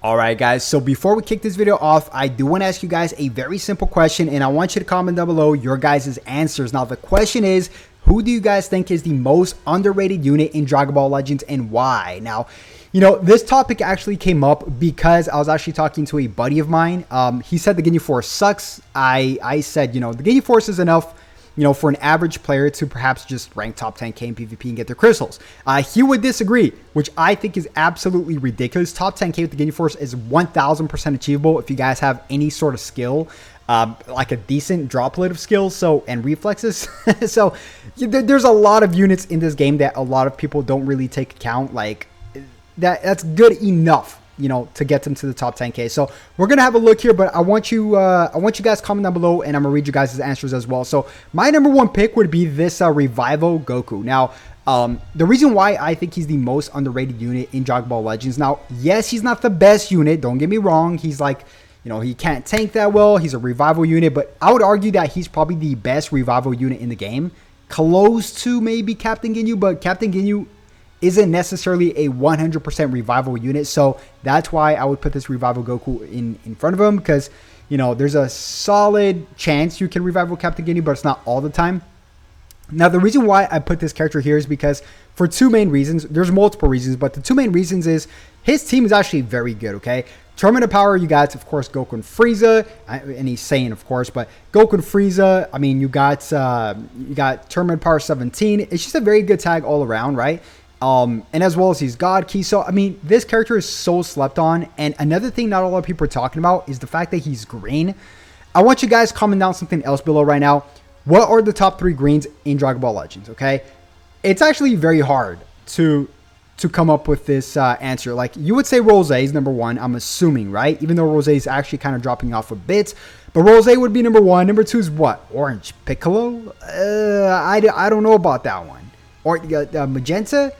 Alright guys, so before we kick this video off, I do want to ask you guys a very simple question, and I want you to comment down below your guys' answers. Now the question is, who do you guys think is the most underrated unit in Dragon Ball Legends and why? Now, you know, this topic actually came up because I was actually talking to a buddy of mine. He said the Ginyu Force sucks. I said, you know, the Ginyu Force is enough, you know, for an average player to perhaps just rank top 10k in PvP and get their crystals. He would disagree, which I think is absolutely ridiculous. Top 10k with the Ginyu Force is 1000% achievable if you guys have any sort of skill, like a decent droplet of skills and reflexes. So there's a lot of units in this game that a lot of people don't really take account. Like that's good enough, you know, to get them to the top 10k. So we're gonna have a look here, but I want you guys comment down below, and I'm gonna read you guys' answers as well. So my number one pick would be this Revival Goku. Now, the reason why I think he's the most underrated unit in Dragon Ball Legends. Now, yes, he's not the best unit. Don't get me wrong. He's like, you know, he can't tank that well. He's a revival unit, but I would argue that he's probably the best revival unit in the game. Close to maybe Captain Ginyu, but Captain Ginyu isn't necessarily a 100% revival unit, so that's why I would put this Revival Goku in front of him, because, you know, there's a solid chance you can revival Captain Ginyu, but it's not all the time. Now, the reason why I put this character here is because for two main reasons. There's multiple reasons, but the two main reasons is his team is actually very good, okay? Tournament of Power, you got, of course, Goku and Frieza, and he's Saiyan, of course, but Goku and Frieza, I mean, you got Tournament of Power 17. It's just a very good tag all around, right? And as well as he's God Key. So, I mean, this character is so slept on. And another thing not a lot of people are talking about is the fact that he's green. I want you guys comment down something else below right now. What are the top 3 greens in Dragon Ball Legends, okay? It's actually very hard to come up with this answer. Like, you would say Rose is number 1, I'm assuming, right? Even though Rose is actually kind of dropping off a bit. But Rose would be number 1. Number 2 is what? Orange Piccolo? I don't know about that one. Or Magenta?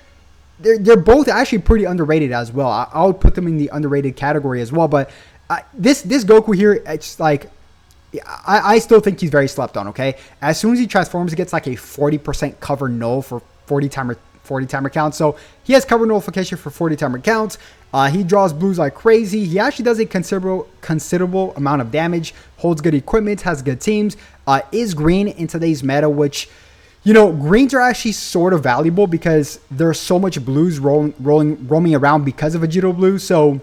They're both actually pretty underrated as well. I would put them in the underrated category as well. But this Goku here, it's like, I still think he's very slept on, okay? As soon as he transforms, he gets like a 40% cover null for 40 timer counts. So he has cover nullification for 40 timer counts. He draws blues like crazy. He actually does a considerable amount of damage, holds good equipment, has good teams, is green in today's meta, which, you know, greens are actually sort of valuable because there's so much blues roaming around because of Vegito Blue. So,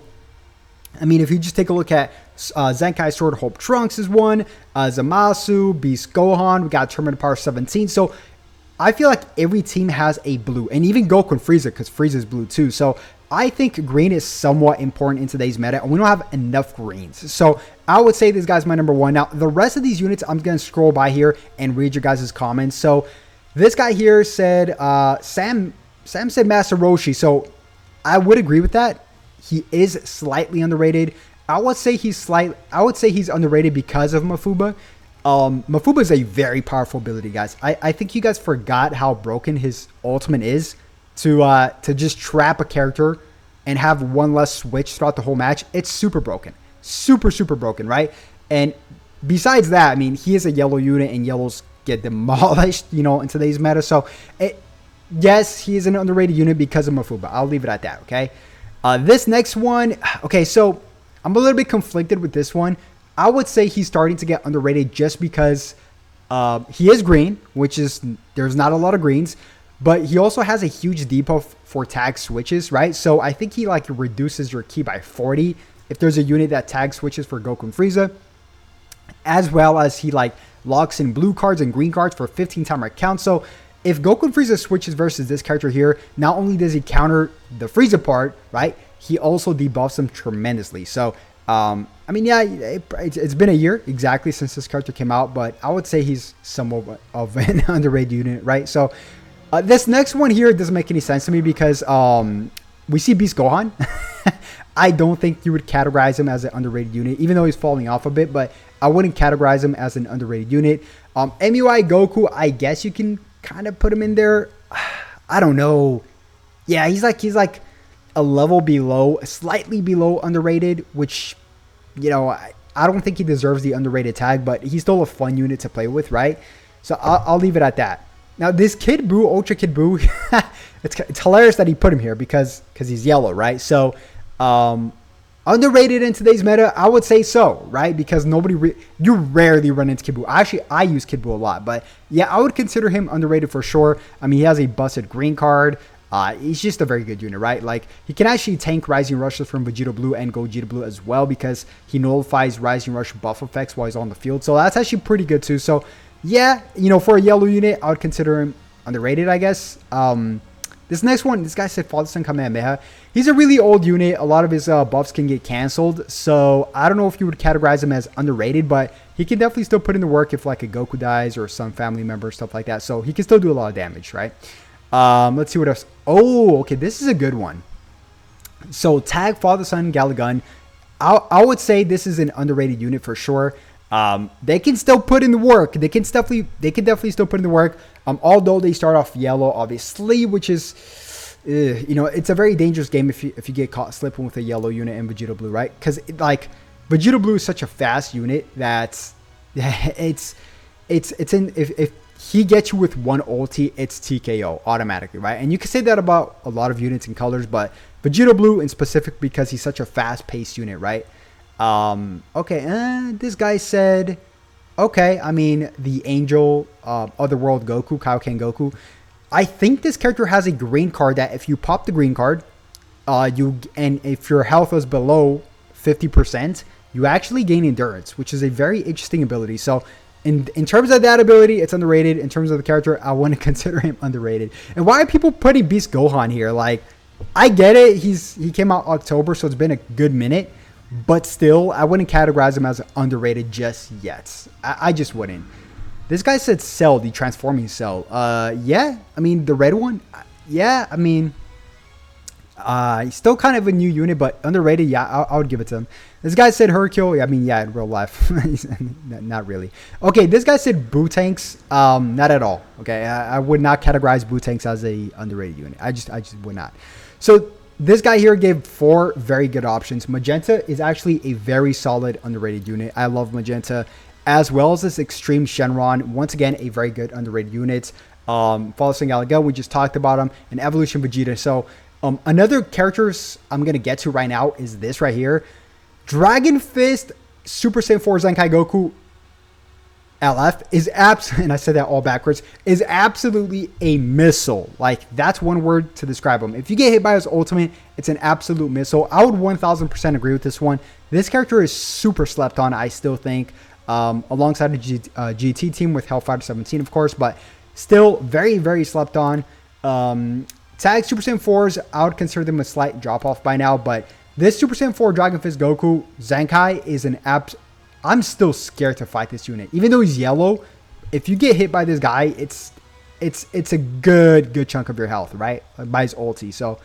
I mean, if you just take a look at Zenkai Sword Hope Trunks is one, Zamasu, Beast Gohan, we got Tournament of Power 17. So, I feel like every team has a blue, and even Goku and Frieza, because Frieza is blue too. So, I think green is somewhat important in today's meta, and we don't have enough greens. So, I would say this guy's my number 1. Now, the rest of these units, I'm going to scroll by here and read your guys' comments. So, this guy here said, Sam said Master Roshi. So I would agree with that. He is slightly underrated. I would say he's underrated because of Mafuba. Mafuba is a very powerful ability, guys. I think you guys forgot how broken his ultimate is to just trap a character and have one less switch throughout the whole match. It's super broken. Super broken, right? And besides that, I mean, he is a yellow unit, and yellows get demolished, you know, in today's meta. So, yes, he is an underrated unit because of Mafuba. I'll leave it at that, okay? This next one, okay, so I'm a little bit conflicted with this one. I would say he's starting to get underrated just because he is green, which is, there's not a lot of greens, but he also has a huge debuff for tag switches, right? So I think he, like, reduces your key by 40 if there's a unit that tag switches for Goku and Frieza, as well as he, like, locks in blue cards and green cards for 15 timer count. So if Goku and Frieza switches versus this character here, not only does he counter the Frieza part, right, he also debuffs him tremendously. So, I mean, yeah, it's been a year exactly since this character came out, but I would say he's somewhat of an underrated unit, right? So, this next one here doesn't make any sense to me because we see Beast Gohan. I don't think you would categorize him as an underrated unit, even though he's falling off a bit, but I wouldn't categorize him as an underrated unit. MUI Goku, I guess you can kind of put him in there. I don't know. Yeah, he's like a level below, slightly below underrated, which, you know, I don't think he deserves the underrated tag, but he's still a fun unit to play with, right? So I'll leave it at that. Now, this Kid Buu, Ultra Kid Buu, it's hilarious that he put him here because he's yellow, right? So, Underrated in today's meta, I would say so, right? Because you rarely run into Kid Buu. Actually, I use Kid Buu a lot, but yeah, I would consider him underrated for sure. I mean, he has a busted green card. He's just a very good unit, right? Like, he can actually tank Rising Rushes from Vegeta Blue and Gogeta Blue as well, because he nullifies Rising Rush buff effects while he's on the field. So that's actually pretty good too. So yeah, you know, for a yellow unit, I would consider him underrated, I guess. This next one, this guy said Father Son Kamehameha. He's a really old unit. A lot of his buffs can get canceled. So I don't know if you would categorize him as underrated, but he can definitely still put in the work if like a Goku dies or some family member, stuff like that. So he can still do a lot of damage, right? Let's see what else. Oh, okay. This is a good one. So tag Father Son Galagun. I would say this is an underrated unit for sure. They can still put in the work. They can definitely still put in the work. Although they start off yellow, obviously, which is, you know, it's a very dangerous game if you get caught slipping with a yellow unit in Vegeta Blue, right? Because like Vegeta Blue is such a fast unit that if he gets you with one ulti, it's TKO automatically, right? And you can say that about a lot of units and colors, but Vegeta Blue in specific because he's such a fast-paced unit, right? Okay, this guy said, okay, I mean, the Angel, Otherworld Goku, Kaioken Goku. I think this character has a green card that if you pop the green card, and if your health is below 50%, you actually gain endurance, which is a very interesting ability. So in terms of that ability, it's underrated. In terms of the character, I want to consider him underrated. And why are people putting Beast Gohan here? Like, I get it. He came out October, so it's been a good minute. But still, I wouldn't categorize him as underrated just yet. I just wouldn't. This guy said Cell, the transforming Cell. Yeah, I mean, the red one. Yeah, I mean, he's still kind of a new unit, but underrated. Yeah, I would give it to him. This guy said Hercule. I mean, yeah, in real life. Not really. Okay, this guy said Bootanks. Not at all. Okay, I would not categorize Bootanks as a underrated unit. I just would not. So this guy here gave 4 very good options. Magenta is actually a very solid underrated unit. I love Magenta, as well as this Extreme Shenron. Once again, a very good underrated unit. Father Son Galaga, we just talked about him, and Evolution Vegeta. So another characters I'm gonna get to right now is this right here, Dragon Fist Super Saiyan 4 Zenkai Goku LF is and I said that all backwards, is absolutely a missile. Like, that's one word to describe him. If you get hit by his ultimate, it's an absolute missile. I would 1000% agree with this one. This character is super slept on, I still think, alongside the GT team with Hellfighter 17, of course, but still very, very slept on. Tag Super Saiyan 4s, I would consider them a slight drop off by now, but this Super Saiyan 4 Dragon Fist Goku Zenkai is an I'm still scared to fight this unit. Even though he's yellow, if you get hit by this guy, it's a good chunk of your health, right? By his ulti. So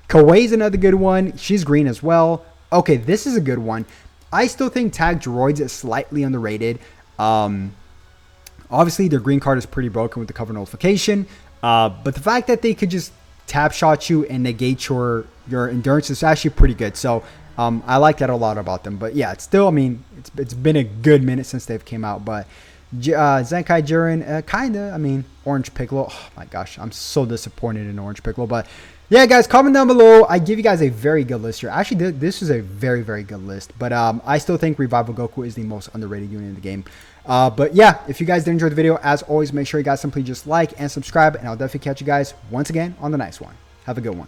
Kawei's another good one. She's green as well. Okay, this is a good one. I still think Tag Droids is slightly underrated. Obviously, their green card is pretty broken with the cover nullification. But the fact that they could just tap shot you and negate your endurance is actually pretty good. So I like that a lot about them. But yeah, it's still, I mean, it's been a good minute since they've came out. But Zenkai Jiren, kinda, I mean, Orange Piccolo. Oh my gosh, I'm so disappointed in Orange Piccolo. But yeah, guys, comment down below. I give you guys a very good list here. Actually, this is a very, very good list. But I still think Revival Goku is the most underrated unit in the game. But yeah, if you guys did enjoy the video, as always, make sure you guys simply just like and subscribe. And I'll definitely catch you guys once again on the next one. Have a good one.